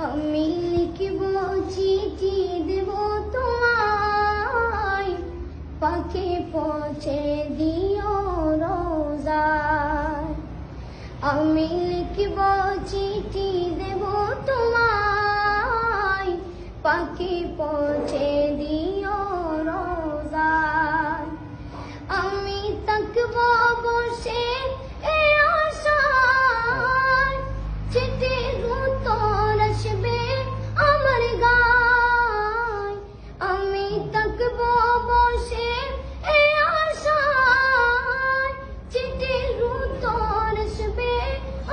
আমি লিখব চিঠি দেব তোমায়, পাখি পৌঁছে দিও রোজায়। আমি লিখব চিঠি দেব তোমায়, পাখি পৌঁছে দিও রোজায়। আমি থাকব বসে এ আশায়, চিঠির উত্তর আসবে আমার গায়। আমি থাকব বসে এ আশায়, চিঠির উত্তর আসবে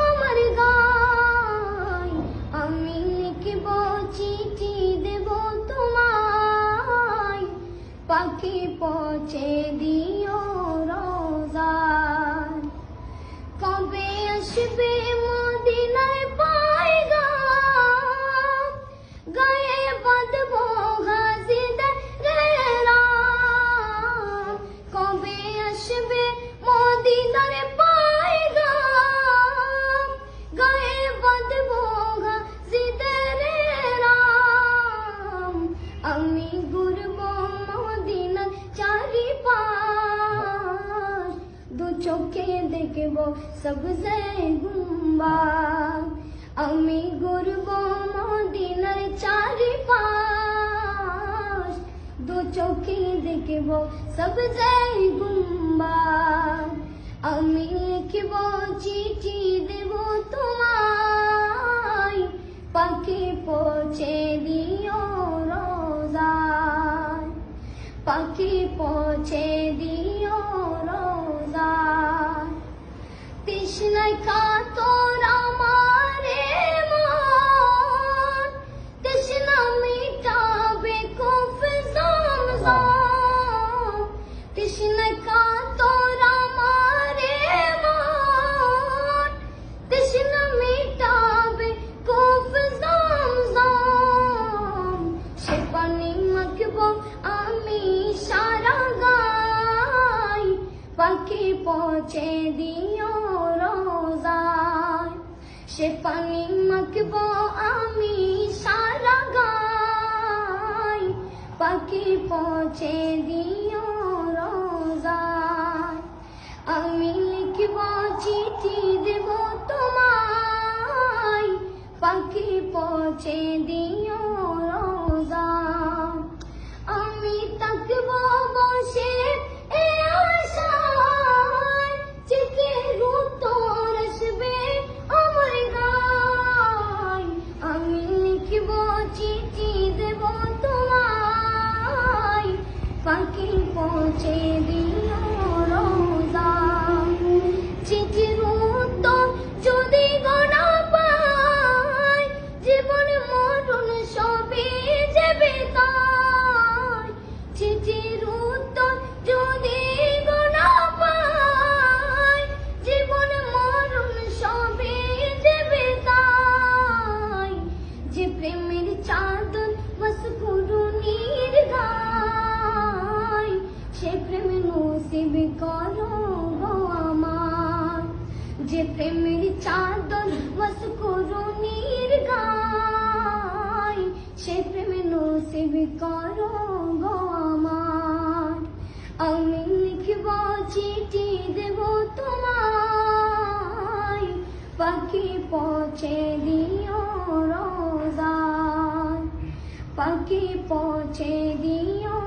আমার গায়। আমি লিখব চিঠি দেব তোমায়, পাখি পৌঁছে দিও রোজায়। কবে আসবে মদিনার পয়গাম, গায়ে বাঁধব গাজীদের রাম। কবে আসবে মদিনার পয়গাম, গায়ে বাঁধব গাজীদের রাম। আমি ঘুরব মদিনার চারিপাশ, দু চোখে দেখব সবজে গুম্বাদ। আমি ঘুরব মদিনার চারিপাশ, দু চোখে দেখব সবজে গুম্বাদ। আমি লিখব চিঠি দেব তোমায়, পাখি পৌঁছে দিও রোজায়। পাখি পৌঁছে দিও রোজায়। তৃষ্ণায় কাতর আমার মন, তৃষ্ণা মিটাবে কূপ জমজম। তৃষ্ণায় কাতর আমার মন, তৃষ্ণা মিটাবে কূপ জমজম। সে পানি মাখব আমি সারা গায়, পাখি পৌঁছে দিও রোজায়। সে পানি মাখব আমি সারা গায়, পাখি পৌঁছে দিও রোজায়। আমি লিখব চিঠি দেব তোমায়, পাখি পৌঁছে দিও রোজায়। আমি থাকব বসে এ আশায়, চিঠির উত্তর আসবে আমার গায়। আমি লিখব চিঠি দেব তোমায়, পাখি পৌঁছে দিও রোজায়। চিঠির উত্তর যদি গোনা পাই, জীবন মরণ সবই যাবে তাই। চিঠির উত্তর যদি গোনা পাই, জীবন মরণ সবই যাবে তাই। যে প্রেমের চাদর বাস করুণীর গায়, সে প্রেম নসিব করো গো আমার। যে প্রেমের চাদর বাস করুণীর গায়, সে প্রেম নসিব করো গো আমার। আমি লিখব চিঠি দেব তোমায়, পাখি পৌঁছে দিও রোজায়। পাখি পৌঁছে দিও